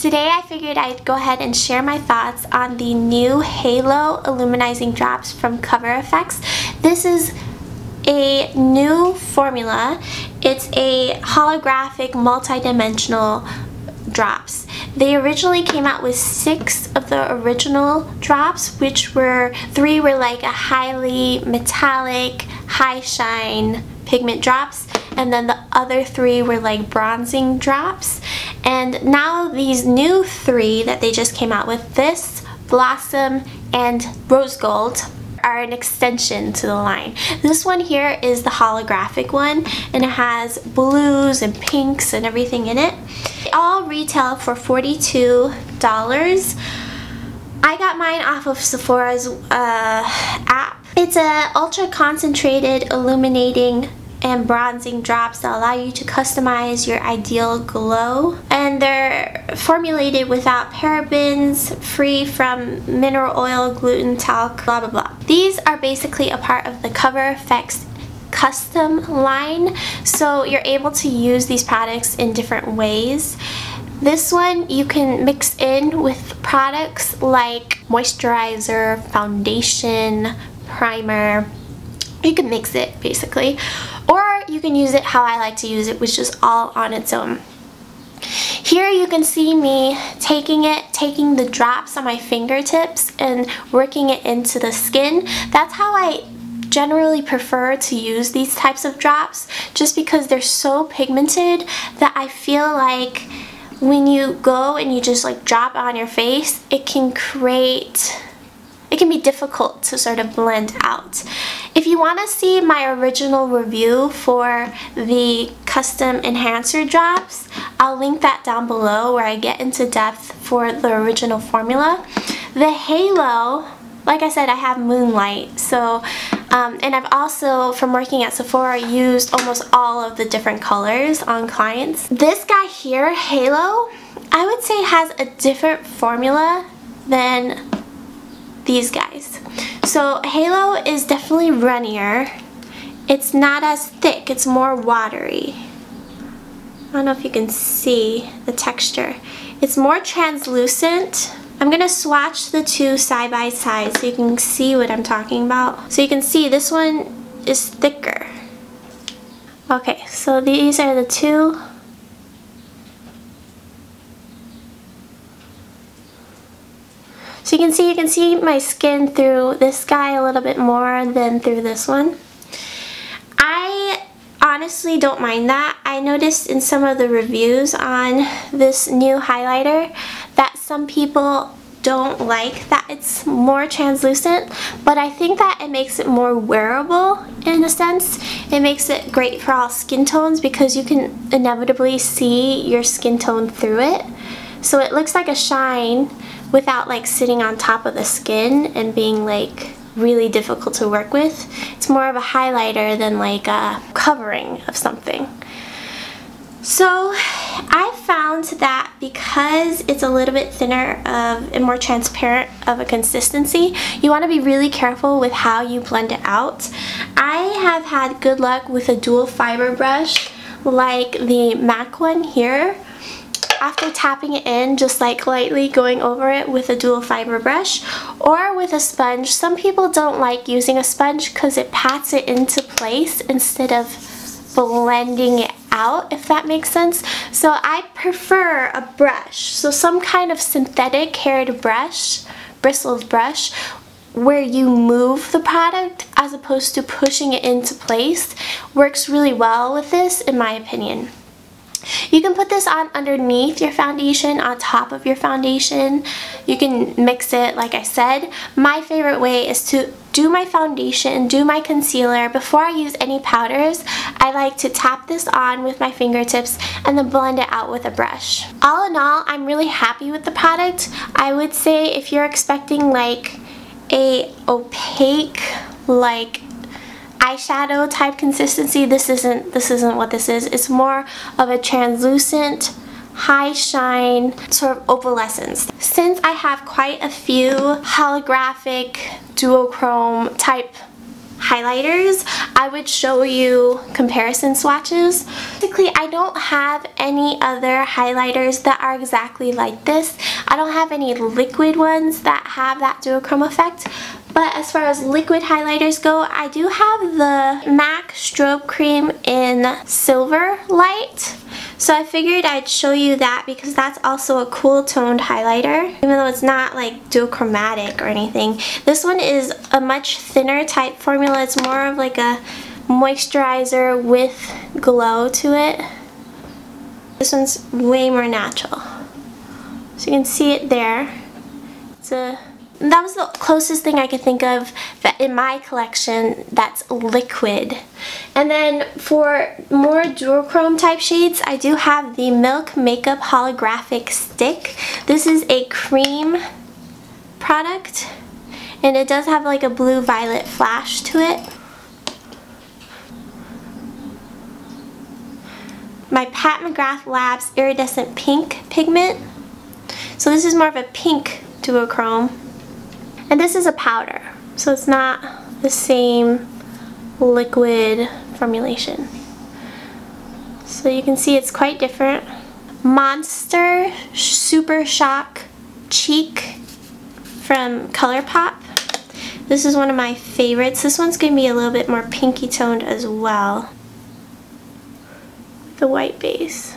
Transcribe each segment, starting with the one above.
Today I figured I'd go ahead and share my thoughts on the new Halo Illuminizing Drops from Cover Effects. This is a new formula. It's a holographic multi-dimensional drops. They originally came out with 6 of the original drops, which were 3 were like a highly metallic, high shine pigment drops, and then the other 3 were like bronzing drops. And now these new 3 that they just came out with, this, Blossom, and Rose Gold, are an extension to the line. This one here is the holographic one, and it has blues and pinks and everything in it. They all retail for $42. I got mine off of Sephora's app. It's a ultra concentrated illuminating and bronzing drops that allow you to customize your ideal glow, and they're formulated without parabens, free from mineral oil, gluten, talc, blah blah blah. These are basically a part of the Cover Effects custom line, so you're able to use these products in different ways. This one you can mix in with products like moisturizer, foundation, primer. You can mix it basically, or you can use it how I like to use it, which is all on its own. Here you can see me taking the drops on my fingertips and working it into the skin. That's how I generally prefer to use these types of drops, just because they're so pigmented that I feel like when you go and you just like drop on your face, it can be difficult to sort of blend out. If you want to see my original review for the custom enhancer drops, I'll link that down below where I get into depth for the original formula. The Halo, like I said, I have Moonlight, so and I've also, from working at Sephora, used almost all of the different colors on clients. This guy here, Halo, I would say has a different formula than these guys. So Halo is definitely runnier. It's not as thick, it's more watery. I don't know if you can see the texture. It's more translucent. I'm gonna swatch the two side by side so you can see what I'm talking about. So you can see this one is thicker. Okay, so these are the two. So you can see my skin through this guy a little bit more than through this one. I honestly don't mind that. I noticed in some of the reviews on this new highlighter that some people don't like that it's more translucent, but I think that it makes it more wearable in a sense. It makes it great for all skin tones because you can inevitably see your skin tone through it. So it looks like a shine without like sitting on top of the skin and being like really difficult to work with. It's more of a highlighter than like a covering of something. So I found that because it's a little bit thinner and more transparent of a consistency, you want to be really careful with how you blend it out. I have had good luck with a dual fiber brush like the MAC one here. After tapping it in, just like lightly going over it with a dual fiber brush or with a sponge. Some people don't like using a sponge because it pats it into place instead of blending it out, if that makes sense. So I prefer a brush, so some kind of synthetic haired brush, bristled brush, where you move the product as opposed to pushing it into place. Works really well with this, in my opinion. You can put this on underneath your foundation, on top of your foundation. You can mix it, like I said. My favorite way is to do my foundation, do my concealer. Before I use any powders, I like to tap this on with my fingertips and then blend it out with a brush. All in all, I'm really happy with the product. I would say if you're expecting like a opaque, like eyeshadow type consistency, this isn't what this is. It's more of a translucent, high shine, sort of opalescence. Since I have quite a few holographic duochrome type highlighters, I would show you comparison swatches. Basically, I don't have any other highlighters that are exactly like this. I don't have any liquid ones that have that duochrome effect. But as far as liquid highlighters go, I do have the MAC Strobe Cream in Silverlite. So I figured I'd show you that because that's also a cool toned highlighter, even though it's not like duochromatic or anything. This one is a much thinner type formula. It's more of like a moisturizer with glow to it. This one's way more natural. So you can see it there. That was the closest thing I could think of that in my collection that's liquid. And then for more duochrome type shades, I do have the Milk Makeup Holographic Stick. This is a cream product, and it does have like a blue-violet flash to it. My Pat McGrath Labs Iridescent Pink Pigment. So this is more of a pink duochrome. And this is a powder, so it's not the same liquid formulation. So you can see it's quite different. Monster Super Shock Cheek from Colourpop. This is one of my favorites. This one's going to be a little bit more pinky toned as well. The white base.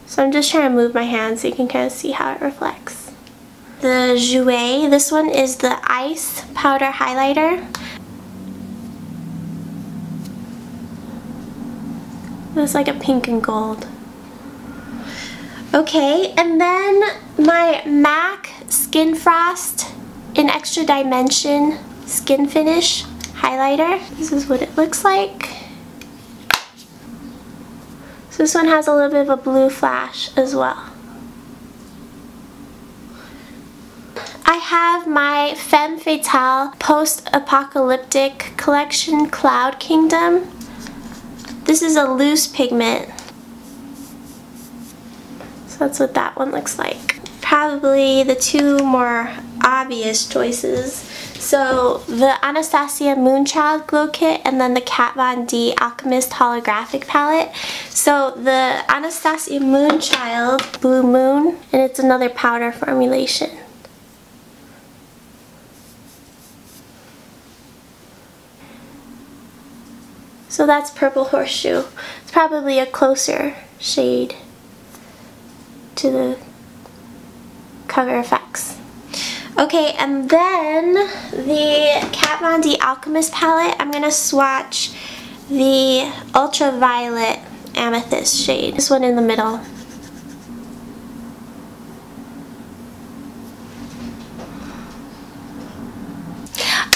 So I'm just trying to move my hand so you can kind of see how it reflects. The Jouer, this one is the Ice Powder Highlighter. It's like a pink and gold. Okay, and then my MAC Skin Frost in Extra Dimension Skin Finish Highlighter. This is what it looks like. So this one has a little bit of a blue flash as well. I have my Femme Fatale Post-Apocalyptic Collection Cloud Kingdom. This is a loose pigment. So that's what that one looks like. Probably the two more obvious choices. So the Anastasia Moonchild Glow Kit and then the Kat Von D Alchemist Holographic Palette. So the Anastasia Moonchild Blue Moon, and it's another powder formulation. So that's Purple Horseshoe. It's probably a closer shade to the Cover FX. Okay, and then the Kat Von D Alchemist palette, I'm going to swatch the Ultraviolet Amethyst shade. This one in the middle.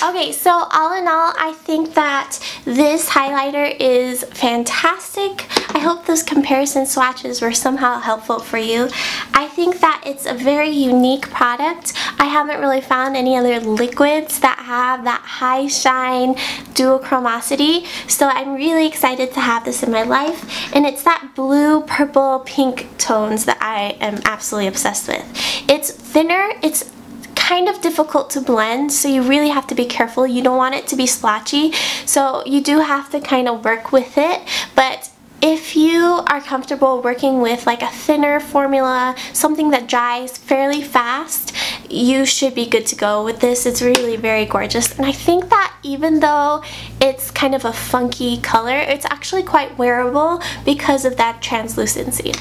Okay, so all in all, I think that this highlighter is fantastic. I hope those comparison swatches were somehow helpful for you. I think that it's a very unique product. I haven't really found any other liquids that have that high shine duochromosity, so I'm really excited to have this in my life. And it's that blue, purple, pink tones that I am absolutely obsessed with. It's thinner, it's kind of difficult to blend, so you really have to be careful. You don't want it to be splotchy, so you do have to kind of work with it. But if you are comfortable working with like a thinner formula, something that dries fairly fast, you should be good to go with this. It's really very gorgeous, and I think that even though it's kind of a funky color, it's actually quite wearable because of that translucency.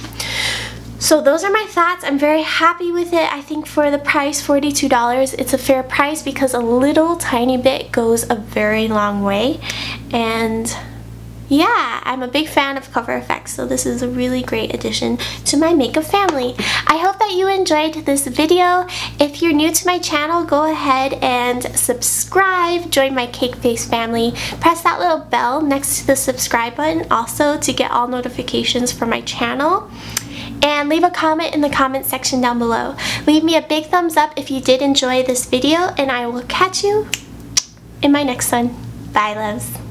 So those are my thoughts. I'm very happy with it. I think for the price, $42, it's a fair price because a little tiny bit goes a very long way. And yeah, I'm a big fan of Cover FX, so this is a really great addition to my makeup family. I hope that you enjoyed this video. If you're new to my channel, go ahead and subscribe, join my Cake Face family. Press that little bell next to the subscribe button also to get all notifications for my channel. And leave a comment in the comment section down below. Leave me a big thumbs up if you did enjoy this video, and I will catch you in my next one. Bye, loves.